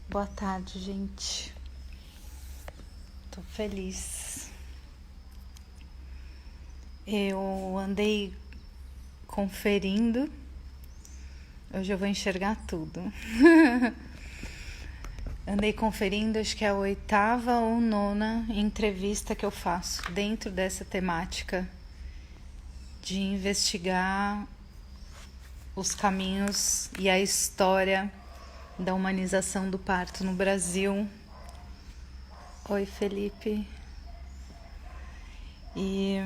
Boa tarde, gente. Tô feliz. Eu andei conferindo. Hoje eu vou enxergar tudo. Andei conferindo, acho que é a 8ª ou 9ª entrevista que eu faço dentro dessa temática de investigar os caminhos e a história da humanização do parto no Brasil. Oi, Felipe. E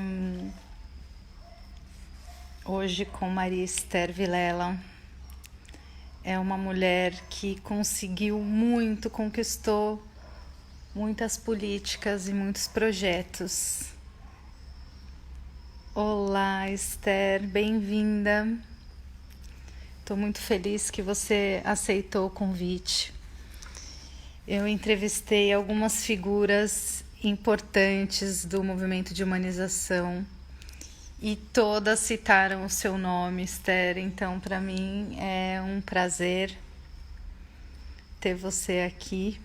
hoje com Maria Esther Vilela. É uma mulher que conseguiu muito, conquistou muitas políticas e muitos projetos. Olá, Esther, bem-vinda. Estou muito feliz que você aceitou o convite. Eu entrevistei algumas figuras importantes do movimento de humanização e todas citaram o seu nome, Esther. Então, para mim é um prazer ter você aqui.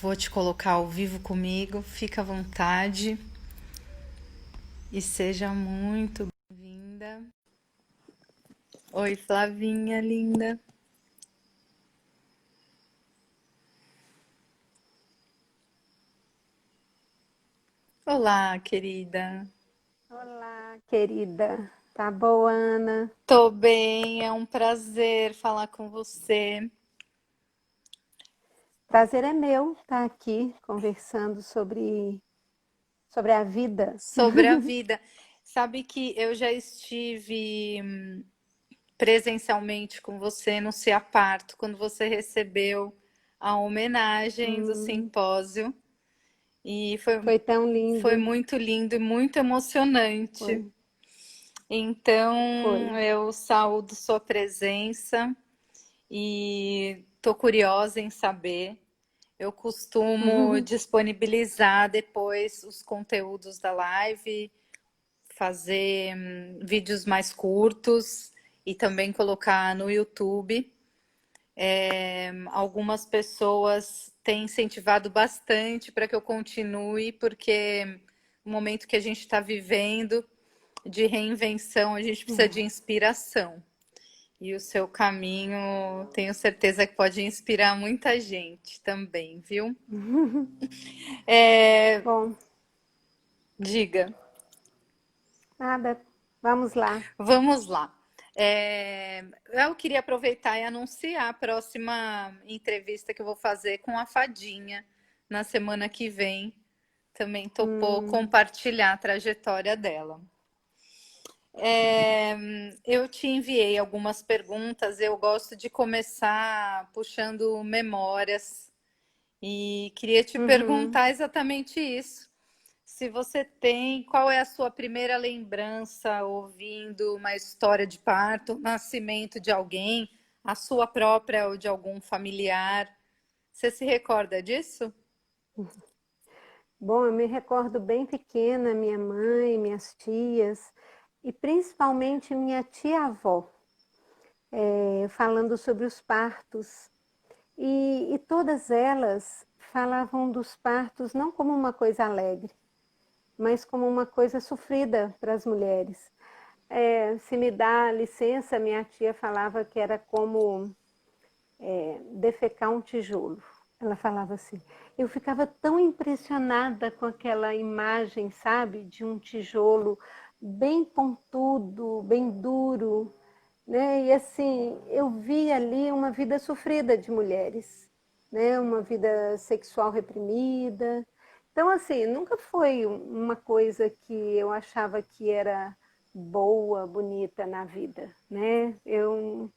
Vou te colocar ao vivo comigo, fica à vontade e seja muito bem-vinda. Oi, Flavinha, linda. Olá, querida. Olá, querida. Tá boa, Ana? Tô bem, é um prazer falar com você. Prazer é meu estar aqui conversando sobre a vida. Sobre a vida. Sabe que eu já estive presencialmente com você no Ciaparto, quando você recebeu a homenagem do Hum, simpósio. E foi, foi tão foi lindo. muito lindo e muito emocionante. Foi, Então, foi. eu saúdo sua presença e tô curiosa em saber. Eu costumo disponibilizar depois os conteúdos da live, fazer vídeos mais curtos e também colocar no YouTube. Algumas pessoas têm incentivado bastante para que eu continue, porque o momento que a gente está vivendo de reinvenção, a gente precisa de inspiração. E o seu caminho, tenho certeza que pode inspirar muita gente também, viu? É, Bom, diga, nada. Vamos lá. vamos lá. Eu queria aproveitar e anunciar a próxima entrevista que eu vou fazer com a Fadinha na semana que vem. Também topou Hum, compartilhar a trajetória dela. É, eu te enviei algumas perguntas. Eu gosto de começar puxando memórias e queria te uhum. perguntar exatamente isso. Se você tem, qual é a sua primeira lembrança ouvindo uma história de parto, nascimento de alguém, a sua própria ou de algum familiar? Você se recorda disso? Bom, eu me recordo bem pequena, minha mãe, minhas tias e principalmente minha tia-avó, falando sobre os partos. E todas elas falavam dos partos não como uma coisa alegre, mas como uma coisa sofrida para as mulheres. Se me dá licença, minha tia falava que era como defecar um tijolo. Ela falava assim. Eu ficava tão impressionada com aquela imagem, sabe, de um tijolo bem pontudo, bem duro, né? E assim, eu vi ali uma vida sofrida de mulheres, né? Uma vida sexual reprimida. Então, assim, nunca foi uma coisa que eu achava que era boa, bonita na vida, né? Eu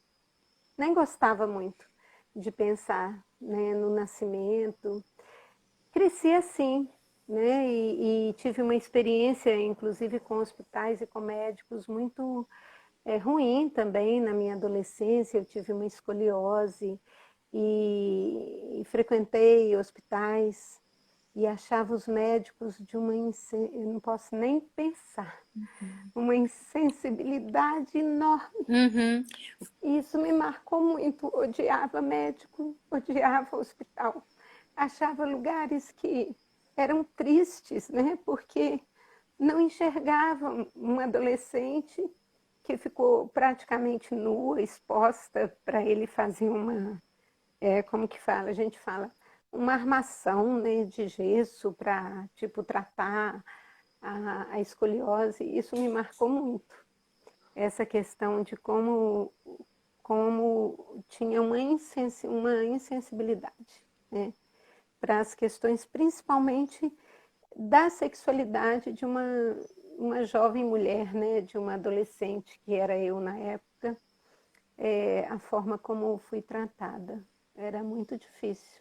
nem gostava muito de pensar, né, no nascimento. Cresci assim, né? E tive uma experiência, inclusive, com hospitais e com médicos muito ruim também na minha adolescência. Eu tive uma escoliose e frequentei hospitais e achava os médicos de uma, eu não posso nem pensar, uma insensibilidade enorme. Uhum. E isso me marcou muito. Odiava médico, odiava hospital. Achava lugares que eram tristes, né? Porque não enxergavam uma adolescente que ficou praticamente nua, exposta para ele fazer uma, como que fala? A gente fala, uma armação, né, de gesso para, tipo, tratar a escoliose. Isso me marcou muito. Essa questão de como tinha uma insensibilidade, né, para as questões, principalmente da sexualidade de uma jovem mulher, né, de uma adolescente, que era eu na época, a forma como fui tratada. Era muito difícil.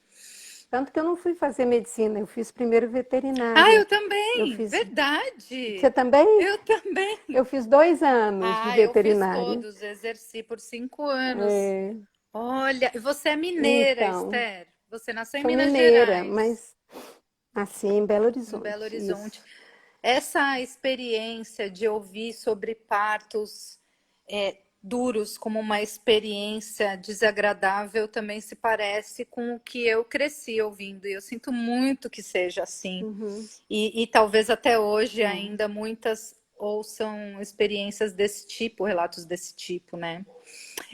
Tanto que eu não fui fazer medicina, eu fiz primeiro Ah, veterinária. eu Eu também, fiz. verdade. Você também? Eu também. Eu fiz 2 anos de Ah, eu fiz veterinária. todos, exerci por 5 anos. É, Olha, e você é mineira, então, Esther. Você nasceu em sou Minas mineira, Gerais, mas assim, em Belo em Belo Horizonte, Horizonte. isso. Essa experiência de ouvir sobre partos duros como uma experiência desagradável também se parece com o que eu cresci ouvindo. E eu sinto muito que seja assim. Uhum, E talvez até hoje é, ainda muitas ouçam experiências desse tipo, relatos desse tipo, né?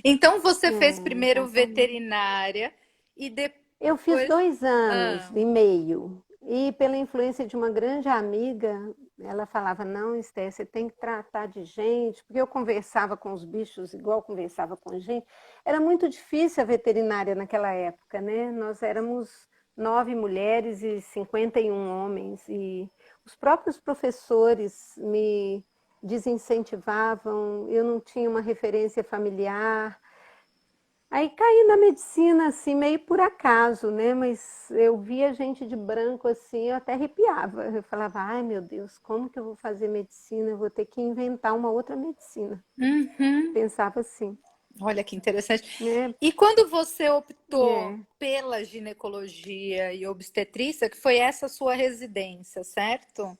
Então você fez primeiro exatamente. veterinária e Eu fiz depois. 2 anos Ah, e meio. E pela influência de uma grande amiga, ela falava, não, Esté, você tem que tratar de gente, porque eu conversava com os bichos igual conversava com gente. Era muito difícil a veterinária naquela época, né? Nós éramos 9 mulheres e 51 homens. E os próprios professores me desincentivavam, eu não tinha uma referência familiar. Aí caí na medicina, assim, meio por acaso, né? Mas eu via gente de branco, assim, eu até arrepiava. Eu falava, ai meu Deus, como que eu vou fazer medicina? Eu vou ter que inventar uma outra medicina. uhum. Pensava assim, Olha que interessante. né? E quando você optou É, pela ginecologia e obstetrícia, que foi essa sua residência, certo?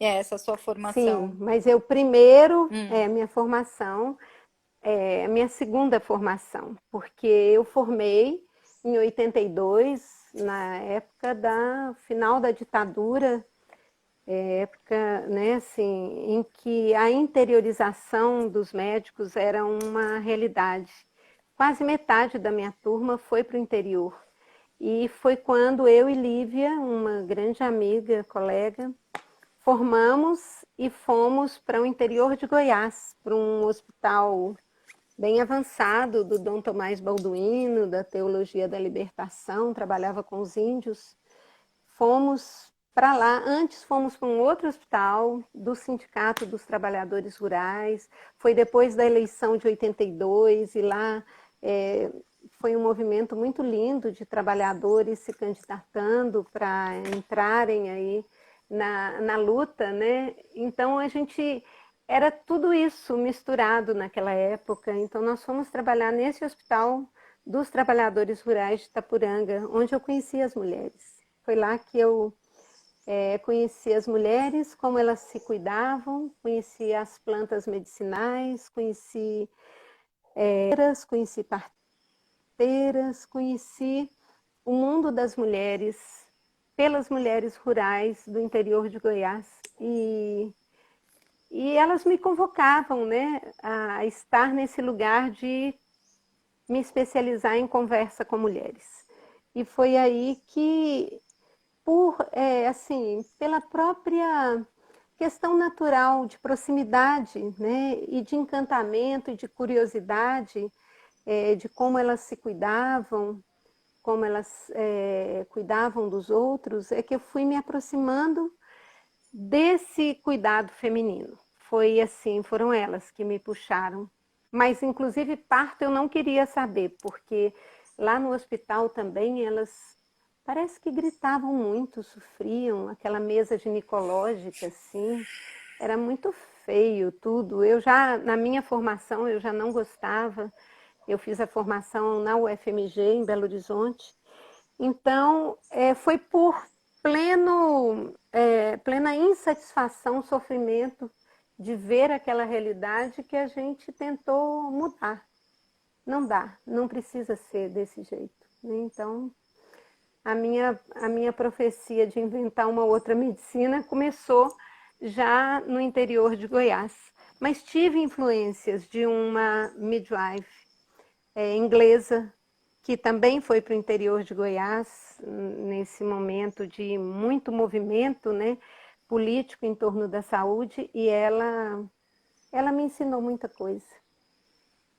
É essa sua sim, formação. mas eu primeiro, Hum. minha formação, a minha segunda formação, porque eu formei em 82, na época da final da ditadura, época, né, assim, em que a interiorização dos médicos era uma realidade. Quase metade da minha turma foi para o interior. E foi quando eu e Lívia, uma grande amiga, colega, formamos e fomos para o interior de Goiás, para um hospital bem avançado do Dom Tomás Balduino, da Teologia da Libertação, trabalhava com os índios. Fomos para lá, antes fomos para um outro hospital do Sindicato dos Trabalhadores Rurais, foi depois da eleição de 82 e lá foi um movimento muito lindo de trabalhadores se candidatando para entrarem aí na luta, né? Então a gente era tudo isso misturado naquela época, então nós fomos trabalhar nesse hospital dos trabalhadores rurais de Itapuranga, onde eu conheci as mulheres. Foi lá que eu conheci as mulheres, como elas se cuidavam, conheci as plantas medicinais, conheci parteiras, conheci o mundo das mulheres pelas mulheres rurais do interior de Goiás. E elas me convocavam, né, a estar nesse lugar de me especializar em conversa com mulheres. E foi aí que assim, pela própria questão natural de proximidade, né, e de encantamento e de curiosidade, de como elas se cuidavam, como elas cuidavam dos outros, é que eu fui me aproximando desse cuidado feminino. Foi assim, foram elas que me puxaram. Mas, inclusive, parto eu não queria saber, porque lá no hospital também elas parece que gritavam muito, sofriam, aquela mesa ginecológica, assim, era muito feio tudo. Eu já, na minha formação, eu já não gostava. Eu fiz a formação na UFMG, em Belo Horizonte. Então, foi por plena insatisfação, sofrimento de ver aquela realidade que a gente tentou mudar. Não dá, não precisa ser desse jeito, né? Então, a minha profecia de inventar uma outra medicina começou já no interior de Goiás. Mas tive influências de uma midwife inglesa, que também foi para o interior de Goiás, nesse momento de muito movimento, né, político em torno da saúde, e ela me ensinou muita coisa.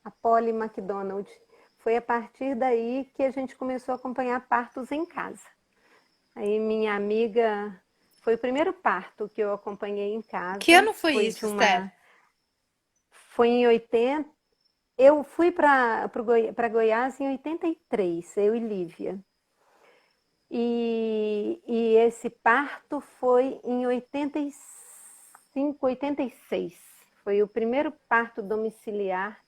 A Polly MacDonald. Foi a partir daí que a gente começou a acompanhar partos em casa. Aí minha amiga, foi o primeiro parto que eu acompanhei em Que casa, ano foi foi isso, Esther? foi em 80. Eu fui para Goiás em 83, eu e Lívia. E esse parto foi em 85, 86. Foi o primeiro parto domiciliar.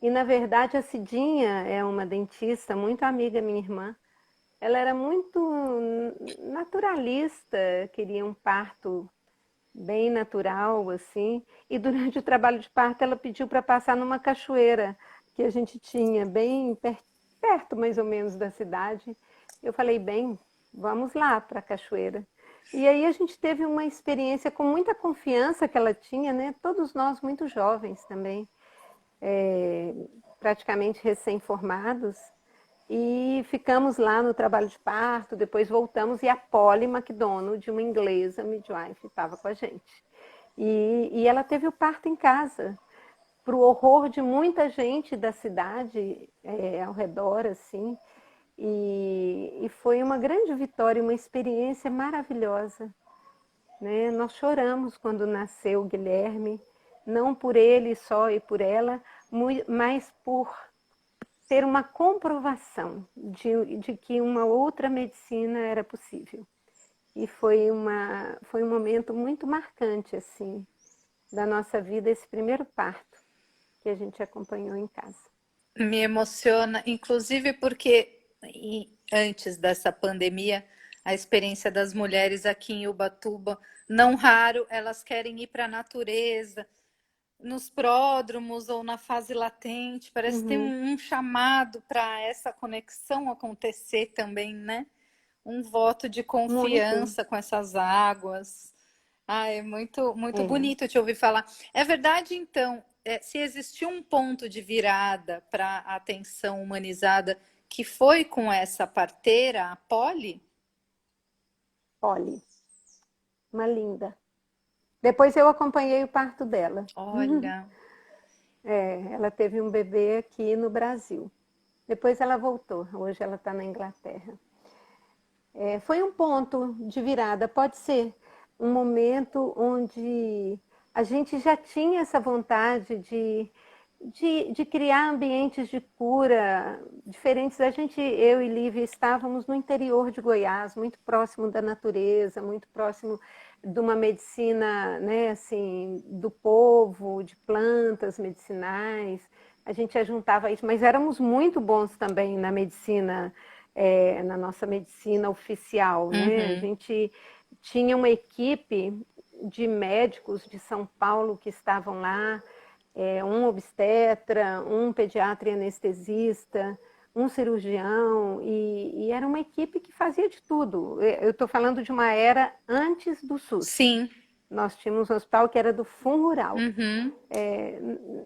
E, na verdade, a Cidinha é uma dentista, muito amiga minha irmã. Ela era muito naturalista, queria um parto bem natural, assim. E durante o trabalho de parto, ela pediu para passar numa cachoeira que a gente tinha bem perto, mais ou menos, da cidade. Eu falei, bem, vamos lá para a cachoeira. E aí a gente teve uma experiência com muita confiança que ela tinha, né? Todos nós muito jovens também, praticamente recém-formados. E ficamos lá no trabalho de parto, depois voltamos e a Polly MacDonald, uma inglesa midwife, estava com a gente. E ela teve o parto em casa, para o horror de muita gente da cidade ao redor, assim. E foi uma grande vitória, uma experiência maravilhosa, né? Nós choramos quando nasceu o Guilherme, não por ele só e por ela, mas por ter uma comprovação de que uma outra medicina era possível. E foi um momento muito marcante, assim, da nossa vida, esse primeiro parto que a gente acompanhou em casa. Me emociona, inclusive porque antes dessa pandemia, a experiência das mulheres aqui em Ubatuba, não raro, elas querem ir para a natureza, nos pródromos ou na fase latente, parece que tem Uhum. um chamado para essa conexão acontecer também, né? Um voto de Muito. confiança com essas águas. Ah, é muito, muito É. bonito te ouvir falar. É verdade, então, se existiu um ponto de virada para a atenção humanizada, que foi com essa parteira, a Polly? Polly, uma linda. Depois eu acompanhei o parto dela. Olha, Ela teve um bebê aqui no Brasil. Depois ela voltou. Hoje ela está na Inglaterra. Foi um ponto de virada, pode ser um momento onde a gente já tinha essa vontade de criar ambientes de cura diferentes. Eu e Lívia estávamos no interior de Goiás, muito próximo da natureza, muito próximo de uma medicina, né, assim, do povo, de plantas medicinais. A gente ajuntava isso, mas éramos muito bons também na medicina, na nossa medicina oficial, né? A uhum. gente tinha uma equipe de médicos de São Paulo que estavam lá, um obstetra, um pediatra e anestesista, um cirurgião, e era uma equipe que fazia de tudo. Eu estou falando de uma era antes do SUS. Sim, Nós tínhamos um hospital que era do Fundo Rural. uhum.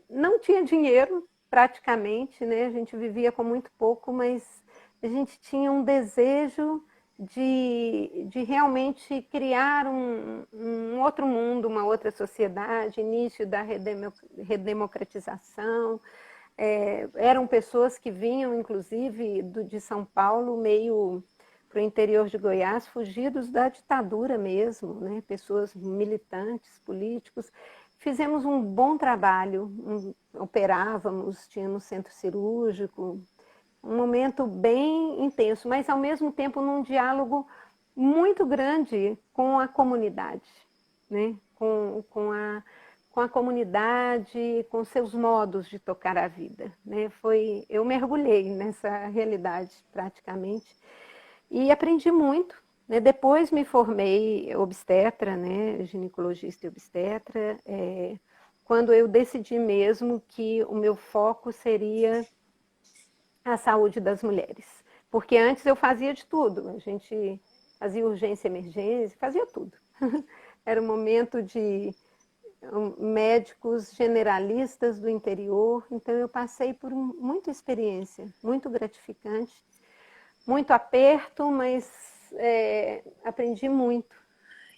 Não tinha dinheiro, praticamente, né? A gente vivia com muito pouco, mas a gente tinha um desejo de realmente criar um outro mundo, uma outra sociedade, início da redemocratização. Eram pessoas que vinham, inclusive, de São Paulo, meio para o interior de Goiás, fugidos da ditadura mesmo, né? Pessoas militantes, políticos. Fizemos um bom trabalho, operávamos, tínhamos centro cirúrgico, um momento bem intenso, mas ao mesmo tempo num diálogo muito grande com a comunidade, né? Com a comunidade, com seus modos de tocar a vida, né? Eu mergulhei nessa realidade praticamente e aprendi muito, né? Depois me formei obstetra, né? Ginecologista e obstetra, quando eu decidi mesmo que o meu foco seria a saúde das mulheres. Porque antes eu fazia de tudo, a gente fazia urgência, emergência, fazia tudo. Era um momento de médicos generalistas do interior, então eu passei por muita experiência, muito gratificante, muito aperto, mas aprendi muito.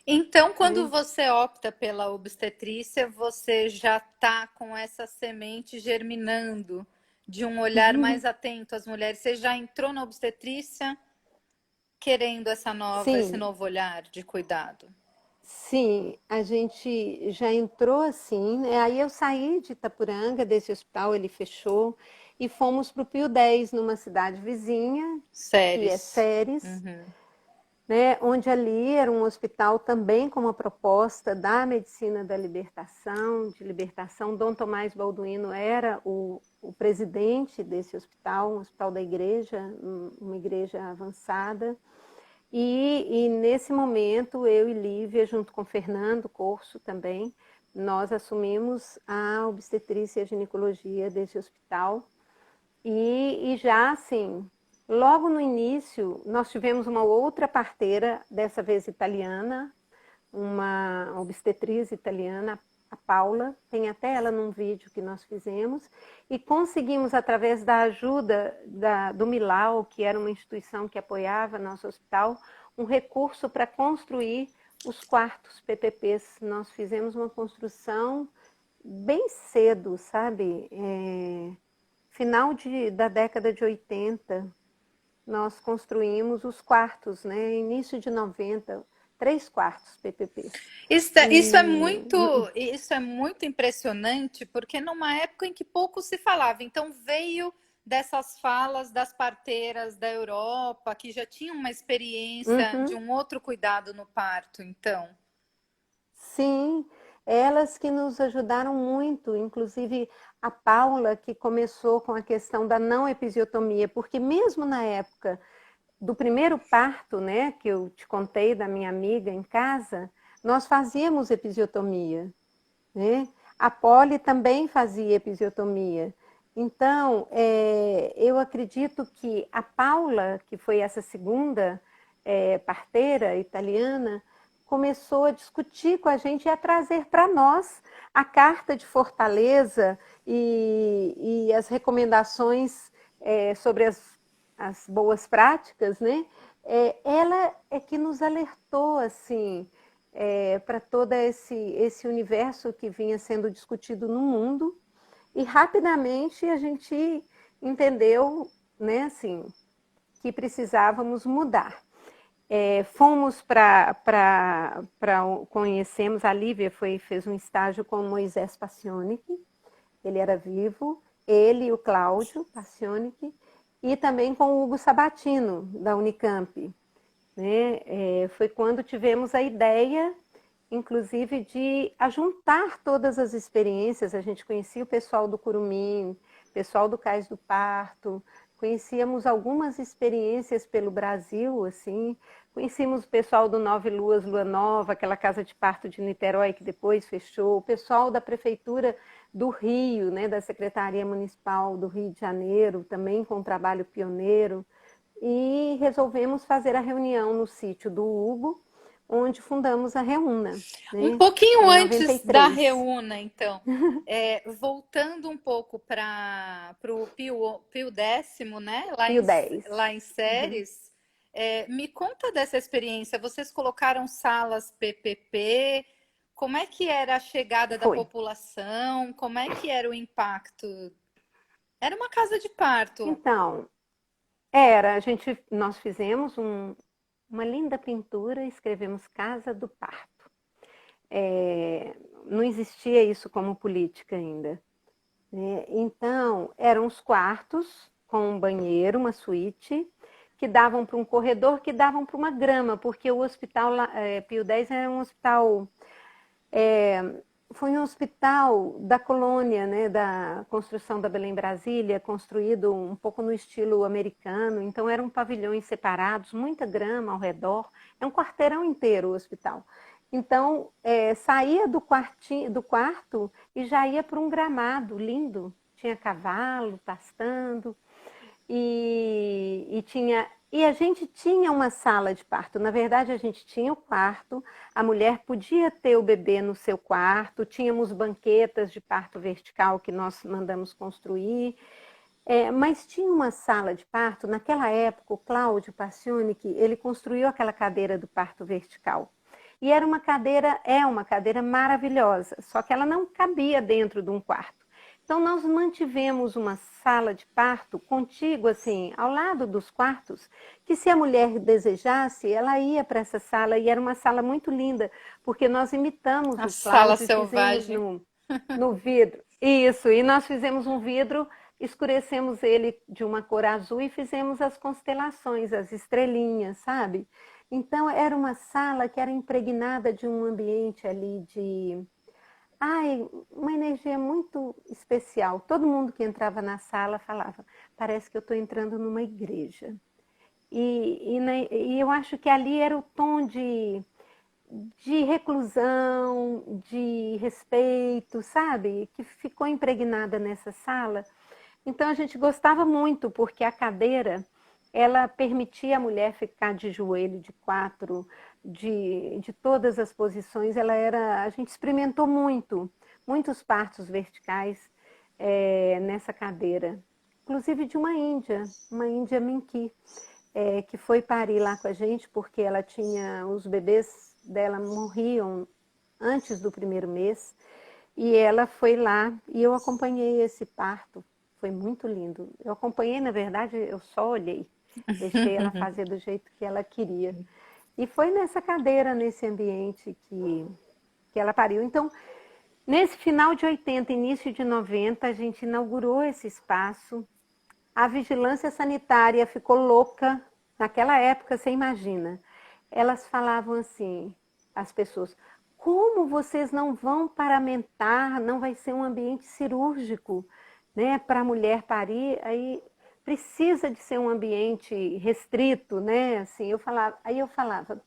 Então, quando Né? você opta pela obstetrícia, você já está com essa semente germinando de um olhar mais atento às mulheres. Você já entrou na obstetrícia querendo esse Sim, novo olhar de cuidado. sim, a gente já entrou assim, né? Aí eu saí de Itapuranga, desse hospital, ele fechou, e fomos para o Pio 10, numa cidade vizinha, que é Séries. Ceres, Uhum. né? Onde ali era um hospital também com uma proposta da medicina da libertação, de libertação. Dom Tomás Balduino era o presidente desse hospital, um hospital da igreja, uma igreja avançada. E nesse momento, eu e Lívia, junto com Fernando Corso também, nós assumimos a obstetrícia e a ginecologia desse hospital. E já assim, logo no início, nós tivemos uma outra parteira, dessa vez italiana, uma obstetriz italiana, a Paula, tem até ela num vídeo que nós fizemos, e conseguimos, através da ajuda do Milau, que era uma instituição que apoiava nosso hospital, um recurso para construir os quartos PPPs. Nós fizemos uma construção bem cedo, sabe? Final da década de 80, nós construímos os quartos, né? Início de 90, 3 quartos PPPs. E Isso é muito impressionante, porque numa época em que pouco se falava, então veio dessas falas das parteiras da Europa, que já tinham uma experiência de uhum, um outro cuidado no parto, então. sim, elas que nos ajudaram muito, inclusive a Paula, que começou com a questão da não episiotomia, porque mesmo na época do primeiro parto, né, que eu te contei da minha amiga em casa, nós fazíamos episiotomia, né? A Poli também fazia episiotomia. Então, eu acredito que a Paula, que foi essa segunda parteira italiana, começou a discutir com a gente e a trazer para nós a carta de fortaleza e as recomendações sobre as boas práticas, né? Ela é que nos alertou assim para todo esse universo que vinha sendo discutido no mundo, e rapidamente a gente entendeu, né, assim, que precisávamos mudar. Fomos conhecemos, a Lívia fez um estágio com o Moisés Pacionic, ele era vivo, ele e o Cláudio Pacionic, e também com o Hugo Sabatino, da Unicamp. Né? Foi quando tivemos a ideia, inclusive, de ajuntar todas as experiências. A gente conhecia o pessoal do Curumim, pessoal do Cais do Parto, conhecíamos algumas experiências pelo Brasil, assim, conhecíamos o pessoal do Nove Luas, Lua Nova, aquela casa de parto de Niterói que depois fechou, o pessoal da Prefeitura do Rio, né, da Secretaria Municipal do Rio de Janeiro, também com um trabalho pioneiro, e resolvemos fazer a reunião no sítio do Hugo, onde fundamos a Reúna, Um né, pouquinho em antes da 93. Reúna, então, voltando um pouco para o Pio Décimo, né? Pio 10. Lá em Uhum. Séries, me conta dessa experiência. Vocês colocaram salas PPP? Como é que era a chegada da Foi. população? Como é que era o impacto? Era uma casa de parto. Então, nós fizemos uma linda pintura, escrevemos Casa do Parto. Não existia isso como política ainda. Né? Então, eram os quartos com um banheiro, uma suíte, que davam para um corredor, que davam para uma grama, porque o hospital Pio 10 era um hospital Foi um hospital da colônia, né, da construção da Belém Brasília, construído um pouco no estilo americano. Então eram pavilhões separados, muita grama ao redor. É um quarteirão inteiro o hospital. Então saía do quarto e já ia para um gramado lindo. Tinha cavalo pastando. E a gente tinha uma sala de parto. Na verdade, a gente tinha o quarto, a mulher podia ter o bebê no seu quarto, tínhamos banquetas de parto vertical que nós mandamos construir, mas tinha uma sala de parto. Naquela época, o Cláudio Pacionic, ele construiu aquela cadeira do parto vertical. E era uma cadeira maravilhosa, só que ela não cabia dentro de um quarto. Então, nós mantivemos uma sala de parto contígua, assim, ao lado dos quartos, que se a mulher desejasse, ela ia para essa sala, e era uma sala muito linda, porque nós imitamos A o sala Cláudio e fizemos selvagem. no vidro. Isso, e nós fizemos um vidro, escurecemos ele de uma cor azul e fizemos as constelações, as estrelinhas, sabe? Então, era uma sala que era impregnada de um ambiente ali Ai, uma energia muito especial. Todo mundo que entrava na sala falava, parece que eu estou entrando numa igreja. E eu acho que ali era o tom de reclusão, de respeito, sabe? Que ficou impregnada nessa sala. Então a gente gostava muito, porque a cadeira, ela permitia a mulher ficar de joelho, de quatro, de todas as posições. A gente experimentou muitos partos verticais nessa cadeira. Inclusive de uma índia Minki, que foi parir lá com a gente, porque os bebês dela morriam antes do primeiro mês, e ela foi lá, e eu acompanhei esse parto. Foi muito lindo. Eu acompanhei, na verdade, eu só olhei. Deixei ela fazer do jeito que ela queria. E foi nessa cadeira, nesse ambiente que ela pariu. Então, nesse final de 80, início de 90, a gente inaugurou esse espaço. A vigilância sanitária ficou louca. Naquela época, você imagina. Elas falavam assim, as pessoas, como vocês não vão paramentar, não vai ser um ambiente cirúrgico, né, para a mulher parir, aí precisa de ser um ambiente restrito, né, assim, aí eu falava,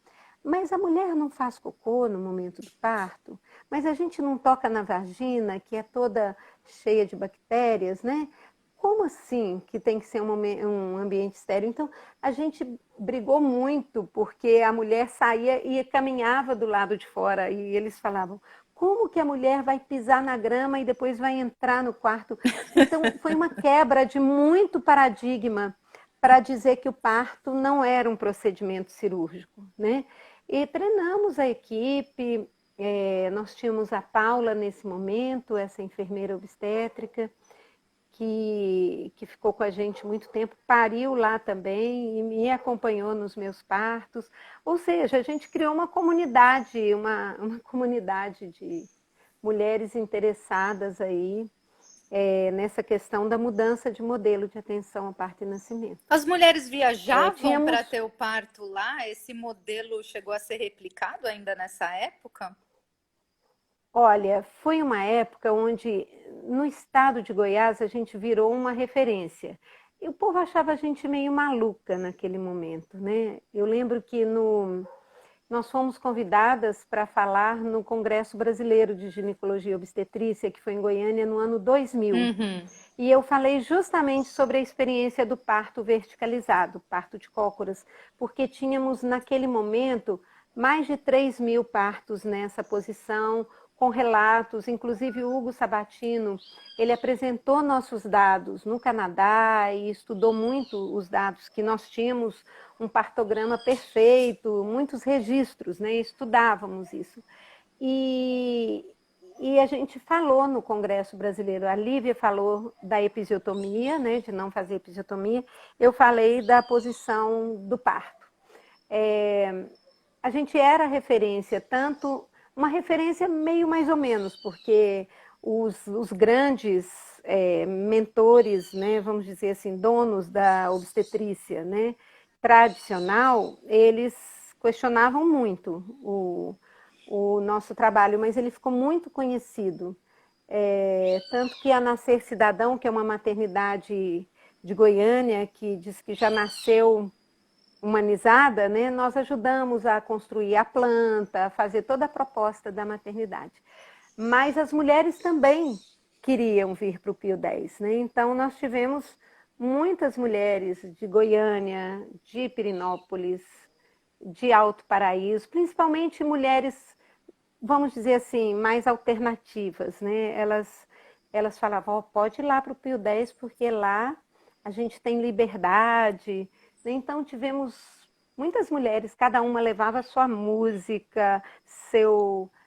mas a mulher não faz cocô no momento do parto, mas a gente não toca na vagina, que é toda cheia de bactérias, né? Como assim que tem que ser um ambiente estéril? Então, a gente brigou muito, porque a mulher saía e caminhava do lado de fora, e eles falavam, como que a mulher vai pisar na grama e depois vai entrar no quarto? Então, foi uma quebra de muito paradigma para dizer que o parto não era um procedimento cirúrgico, né? E treinamos a equipe, nós tínhamos a Paula nesse momento, essa enfermeira obstétrica, que ficou com a gente muito tempo, pariu lá também e me acompanhou nos meus partos. Ou seja, a gente criou uma comunidade de mulheres interessadas aí nessa questão da mudança de modelo de atenção ao parto e nascimento. As mulheres viajavam para Tínhamos ter o parto lá? Esse modelo chegou a ser replicado ainda nessa época? Olha, foi uma época onde no estado de Goiás a gente virou uma referência. E o povo achava a gente meio maluca naquele momento, né? Eu lembro que nós fomos convidadas para falar no Congresso Brasileiro de Ginecologia e Obstetrícia, que foi em Goiânia no ano 2000. Uhum. E eu falei justamente sobre a experiência do parto verticalizado, parto de cócoras, porque tínhamos naquele momento mais de 3.000 partos nessa posição, com relatos, inclusive o Hugo Sabatino, ele apresentou nossos dados no Canadá e estudou muito os dados que nós tínhamos, um partograma perfeito, muitos registros, né? Estudávamos isso. E a gente falou no Congresso Brasileiro, a Lívia falou da episiotomia, né, de não fazer episiotomia, eu falei da posição do parto. A gente era referência, tanto uma referência meio mais ou menos, porque os grandes mentores, né, vamos dizer assim, donos da obstetrícia, né, tradicional, eles questionavam muito o nosso trabalho, mas ele ficou muito conhecido. Tanto que a Nascer Cidadão, que é uma maternidade de Goiânia, que diz que já nasceu humanizada, né? Nós ajudamos a construir a planta, a fazer toda a proposta da maternidade. Mas as mulheres também queriam vir para o Pio X, né? Então nós tivemos muitas mulheres de Goiânia, de Pirinópolis, de Alto Paraíso, principalmente mulheres, vamos dizer assim, mais alternativas, né? Elas falavam, oh, pode ir lá para o Pio X, porque lá a gente tem liberdade. Então tivemos muitas mulheres, cada uma levava sua música,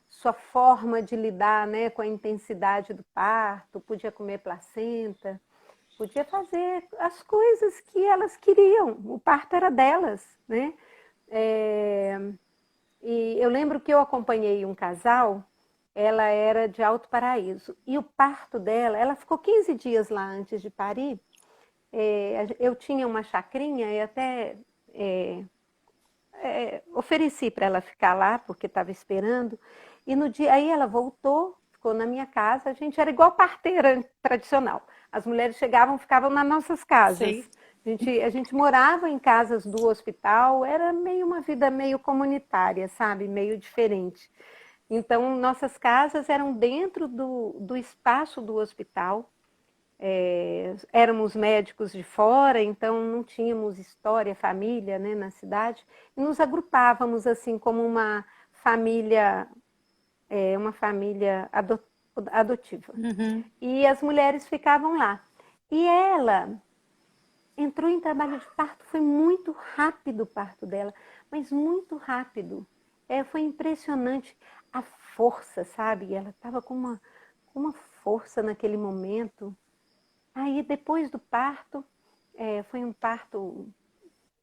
sua forma de lidar, né, com a intensidade do parto, podia comer placenta, podia fazer as coisas que elas queriam, o parto era delas, né? E eu lembro que eu acompanhei um casal, ela era de Alto Paraíso, e o parto dela, ela ficou 15 dias lá antes de parir. Eu tinha uma chacrinha e até ofereci para ela ficar lá, porque estava esperando. E no dia aí ela voltou, ficou na minha casa. A gente era igual parteira tradicional. As mulheres chegavam, ficavam nas nossas casas. Sei. A gente morava em casas do hospital, era meio uma vida meio comunitária, sabe? Meio diferente. Então, nossas casas eram dentro do espaço do hospital. Éramos médicos de fora, então não tínhamos história, família, né, na cidade, e nos agrupávamos assim como uma família adotiva. Uhum. E as mulheres ficavam lá. E ela entrou em trabalho de parto, foi muito rápido o parto dela, mas muito rápido. Foi impressionante a força, sabe? Ela estava com uma força naquele momento. Aí, depois do parto, foi um parto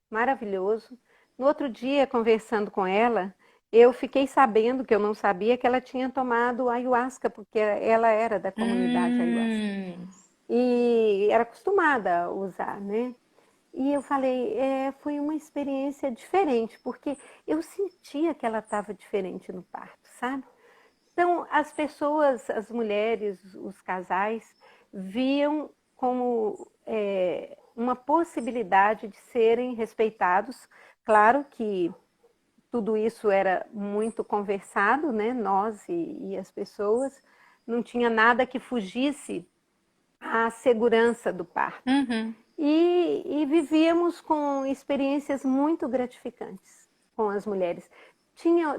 maravilhoso. No outro dia, conversando com ela, eu fiquei sabendo, que eu não sabia, que ela tinha tomado ayahuasca, porque ela era da comunidade ayahuasca. Hum. E era acostumada a usar, né? E eu falei, foi uma experiência diferente, porque eu sentia que ela estava diferente no parto, sabe? Então, as pessoas, as mulheres, os casais, viam como uma possibilidade de serem respeitados. Claro que tudo isso era muito conversado, né? Nós e as pessoas, não tinha nada que fugisse à segurança do parto. Uhum. E vivíamos com experiências muito gratificantes com as mulheres.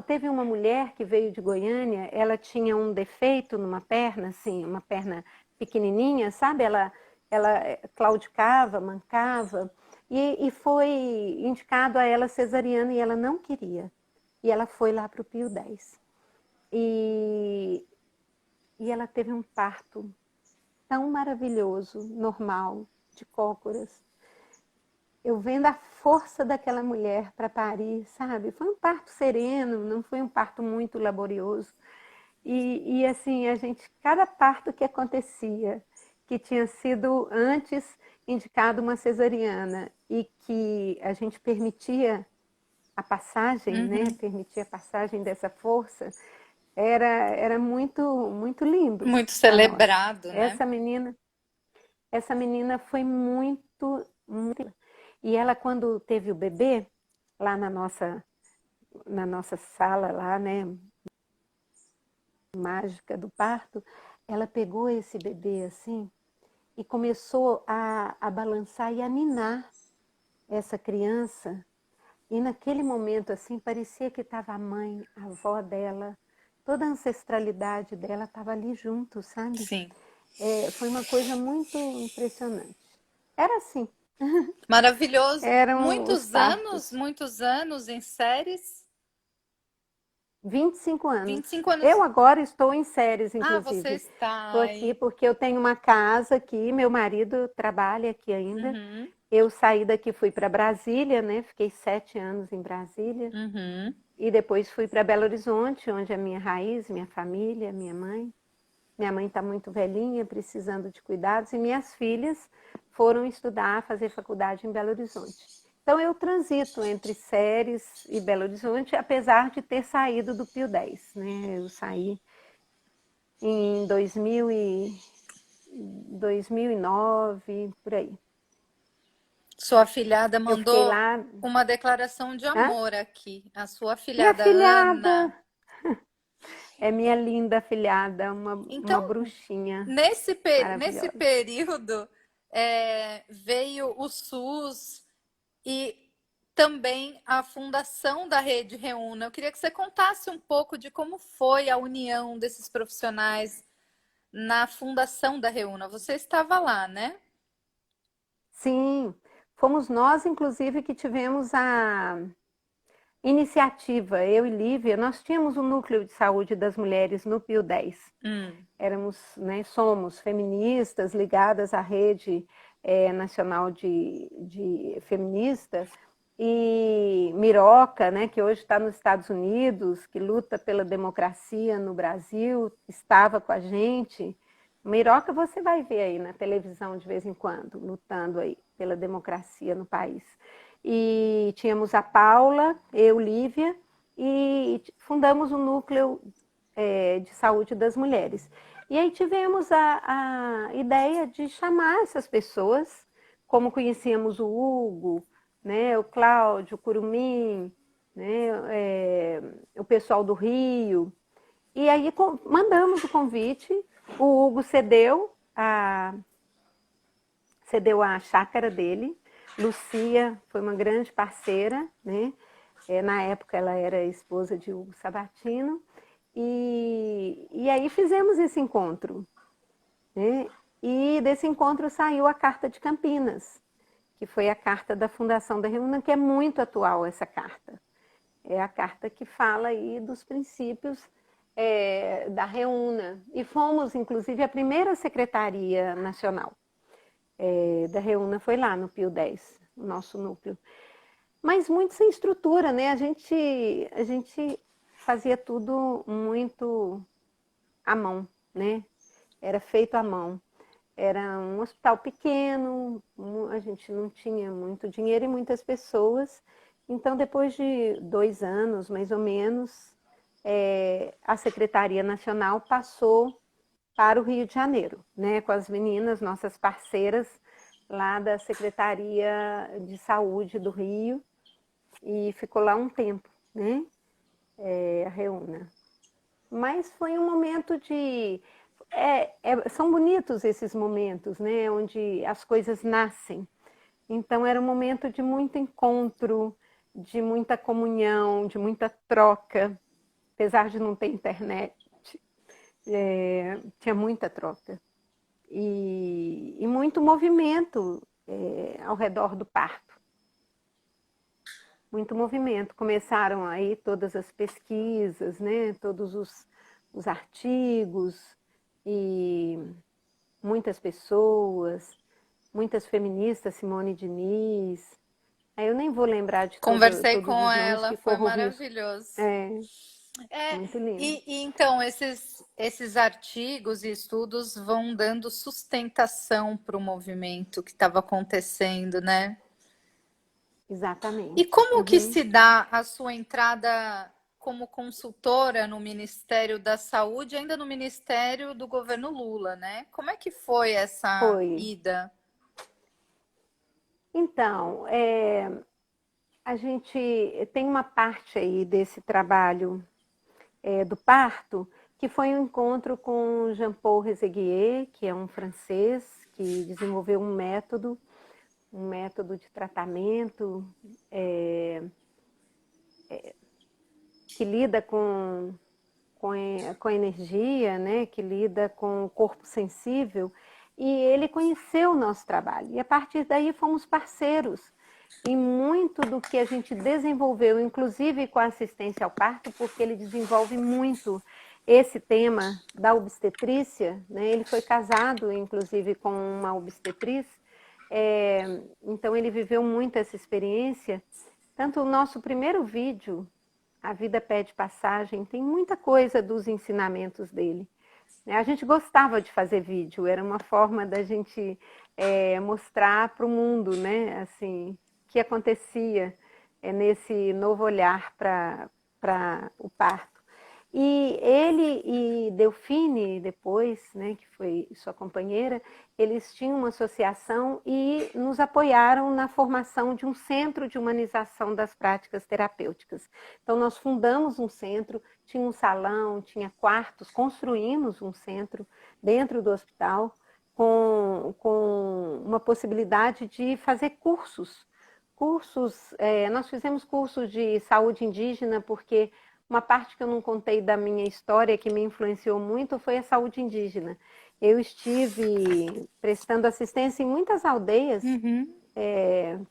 Teve uma mulher que veio de Goiânia, ela tinha um defeito numa perna, assim, uma perna pequenininha, sabe? Ela claudicava, mancava, e foi indicado a ela cesariana e ela não queria. E ela foi lá para o Pio X. E ela teve um parto tão maravilhoso, normal, de cócoras. Eu vendo a força daquela mulher para parir, sabe? Foi um parto sereno, não foi um parto muito laborioso. E assim, cada parto que acontecia, que tinha sido antes indicado uma cesariana e que a gente permitia a passagem, né? Uhum. Permitia a passagem dessa força, era muito, muito lindo Muito para nós. celebrado, né? Essa menina foi muito, muito. E ela, quando teve o bebê, lá na nossa sala, lá, né, mágica do parto, ela pegou esse bebê assim e começou a balançar e a ninar essa criança. E naquele momento, assim, parecia que estava a mãe, a avó dela, toda a ancestralidade dela estava ali junto, sabe? Sim. Foi uma coisa muito impressionante. Era assim, Maravilhoso. eram os partos. Muitos anos em séries. 25 vinte anos. e cinco Eu anos. agora estou em séries, Ah, você inclusive. Estou está aqui aí. porque eu tenho uma casa aqui, meu marido trabalha aqui ainda. Uhum. Eu saí daqui, fui para Brasília, né? Fiquei 7 anos em Brasília. Uhum. E depois fui para Belo Horizonte, onde é minha raiz, minha família, minha mãe. Minha mãe está muito velhinha, precisando de cuidados. E minhas filhas foram estudar, fazer faculdade em Belo Horizonte. Então eu transito entre Ceres e Belo Horizonte, apesar de ter saído do Pio X, né? Eu saí em 2009, por aí. Sua afilhada Eu fiquei mandou lá. uma declaração de Hã? amor aqui. A sua Minha afilhada filhada, Ana. é minha linda afilhada, uma Então, bruxinha nesse maravilhosa. período, veio o SUS e também a fundação da Rede Reúna. Eu queria que você contasse um pouco de como foi a união desses profissionais na fundação da Reúna. Você estava lá, né? Sim, fomos nós, inclusive, que tivemos a iniciativa, eu e Lívia, nós tínhamos um núcleo de saúde das mulheres no Pio X. Éramos, né, somos feministas ligadas à rede nacional de feminista, e Miroca, né, que hoje está nos Estados Unidos, que luta pela democracia no Brasil, estava com a gente. Miroca você vai ver aí na televisão de vez em quando, lutando aí pela democracia no país. E tínhamos a Paula, eu, Lívia, e fundamos o núcleo de saúde das mulheres. E aí tivemos a ideia de chamar essas pessoas, como conhecíamos o Hugo, né, o Cláudio, o Curumim, né, o pessoal do Rio. E aí mandamos o convite, o Hugo cedeu a chácara dele. Lúcia foi uma grande parceira, né? Na época ela era esposa de Hugo Sabatino. E aí fizemos esse encontro, né? E desse encontro saiu a Carta de Campinas, que foi a carta da Fundação da Reúna, que é muito atual essa carta. É a carta que fala aí dos princípios da Reúna. E fomos, inclusive, a primeira secretaria nacional da Reúna foi lá no Pio X, o nosso núcleo. Mas muito sem estrutura, né? A gente fazia tudo muito à mão, né? Era feito à mão. Era um hospital pequeno, a gente não tinha muito dinheiro e muitas pessoas. Então, depois de 2 anos, mais ou menos, a Secretaria Nacional passou para o Rio de Janeiro, né? Com as meninas, nossas parceiras lá da Secretaria de Saúde do Rio, e ficou lá um tempo, né? A Reúna. Mas foi um momento de... são bonitos esses momentos, né? Onde as coisas nascem. Então era um momento de muito encontro, de muita comunhão, de muita troca. Apesar de não ter internet, tinha muita troca. E muito movimento ao redor do parto. Muito movimento. Começaram aí todas as pesquisas, né? Todos os artigos, e muitas pessoas, muitas feministas, Simone Diniz. Aí eu nem vou lembrar de Conversei todos com os nomes ela, que foi corram o risco. maravilhoso. É, É, muito lindo. e então esses artigos e estudos vão dando sustentação para o movimento que estava acontecendo, né? E Exatamente. como que Uhum. se dá a sua entrada como consultora no Ministério da Saúde, ainda no Ministério do governo Lula, né? Como é que foi essa Foi. ida? Então, a gente tem uma parte aí desse trabalho do parto, que foi um encontro com Jean-Paul Rezeguier, que é um francês que desenvolveu um método de tratamento que lida com a energia, né? Que lida com o corpo sensível, e ele conheceu o nosso trabalho. E a partir daí fomos parceiros. E muito do que a gente desenvolveu, inclusive com a assistência ao parto, porque ele desenvolve muito esse tema da obstetrícia, né? Ele foi casado, inclusive, com uma obstetriz, então ele viveu muito essa experiência. Tanto o nosso primeiro vídeo, A Vida Pede Passagem, tem muita coisa dos ensinamentos dele. A gente gostava de fazer vídeo, era uma forma da gente mostrar para o mundo, né? Assim, que acontecia nesse novo olhar para o parto. E ele e Delfine, depois, né, que foi sua companheira, eles tinham uma associação e nos apoiaram na formação de um centro de humanização das práticas terapêuticas. Então, nós fundamos um centro, tinha um salão, tinha quartos, construímos um centro dentro do hospital, com uma possibilidade de fazer cursos. Nós fizemos cursos de saúde indígena, porque uma parte que eu não contei da minha história, que me influenciou muito, foi a saúde indígena. Eu estive prestando assistência em muitas aldeias,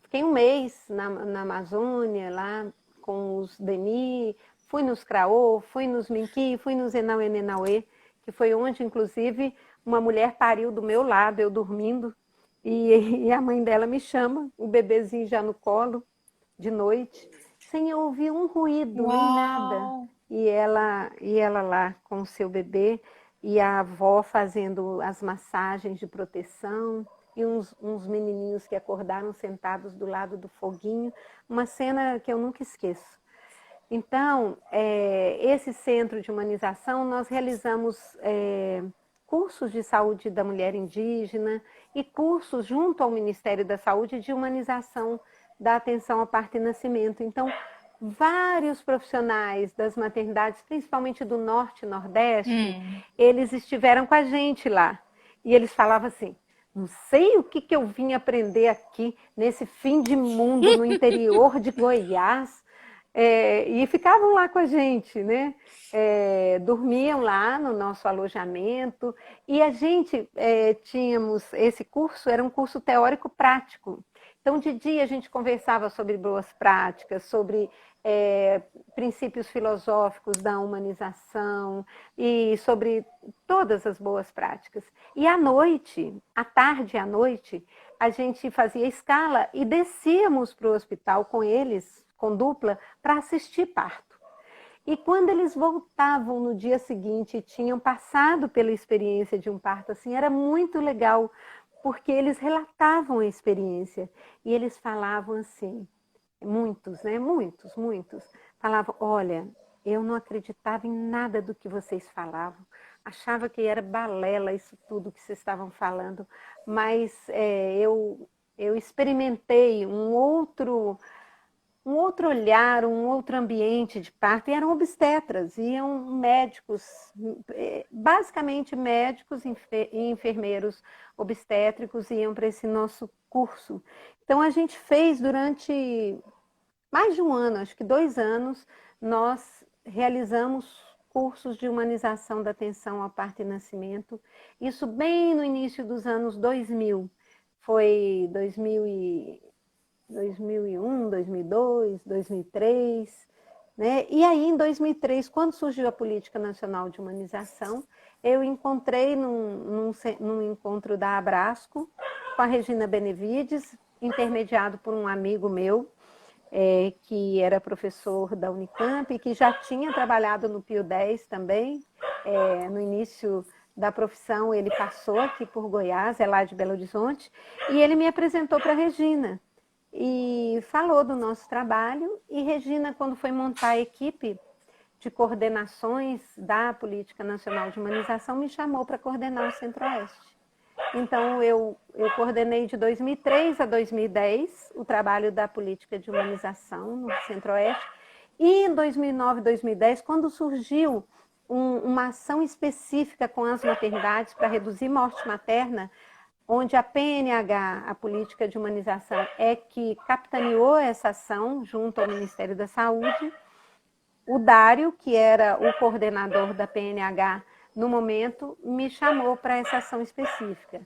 fiquei um mês na Amazônia, lá com os Deni, fui nos Craô, fui nos Minqui, fui nos Enauê, que foi onde, inclusive, uma mulher pariu do meu lado, eu dormindo, e a mãe dela me chama, o bebezinho já no colo, de noite, sem eu ouvir um ruído, nem nada. E ela lá com o seu bebê, e a avó fazendo as massagens de proteção, e uns menininhos que acordaram sentados do lado do foguinho, uma cena que eu nunca esqueço. Então, esse centro de humanização, nós realizamos cursos de saúde da mulher indígena e cursos junto ao Ministério da Saúde de humanização da atenção ao parto e nascimento. Então, vários profissionais das maternidades, principalmente do Norte e Nordeste, eles estiveram com a gente lá. E eles falavam assim, não sei o que eu vim aprender aqui, nesse fim de mundo, no interior de Goiás, e ficavam lá com a gente, né? Dormiam lá no nosso alojamento, e a gente tínhamos esse curso, era um curso teórico-prático. Então, de dia a gente conversava sobre boas práticas, sobre princípios filosóficos da humanização e sobre todas as boas práticas. E à noite, à tarde e à noite, a gente fazia escala e descíamos para o hospital com eles, com dupla, para assistir parto. E quando eles voltavam no dia seguinte e tinham passado pela experiência de um parto assim, era muito legal, porque eles relatavam a experiência e eles falavam assim, muitos, né? Muitos, falavam, olha, eu não acreditava em nada do que vocês falavam, achava que era balela isso tudo que vocês estavam falando, mas eu experimentei um outro olhar, um outro ambiente de parto, e eram obstetras, iam médicos, basicamente médicos e enfermeiros obstétricos iam para esse nosso curso. Então a gente fez durante mais de um ano, acho que 2 anos, nós realizamos cursos de humanização da atenção ao parto e nascimento, isso bem no início dos anos 2000, foi 2001, 2002, 2003, né? E aí em 2003, quando surgiu a Política Nacional de Humanização, eu encontrei num encontro da Abrasco com a Regina Benevides, intermediado por um amigo meu, que era professor da Unicamp e que já tinha trabalhado no Pio 10 também, no início da profissão ele passou aqui por Goiás, é lá de Belo Horizonte, e ele me apresentou para a Regina e falou do nosso trabalho, e Regina, quando foi montar a equipe de coordenações da Política Nacional de Humanização, me chamou para coordenar o Centro-Oeste. Então, eu coordenei de 2003 a 2010 o trabalho da Política de Humanização no Centro-Oeste, e em 2009 e 2010, quando surgiu uma ação específica com as maternidades para reduzir morte materna, onde a PNH, a Política de Humanização, é que capitaneou essa ação junto ao Ministério da Saúde. O Dário, que era o coordenador da PNH no momento, me chamou para essa ação específica.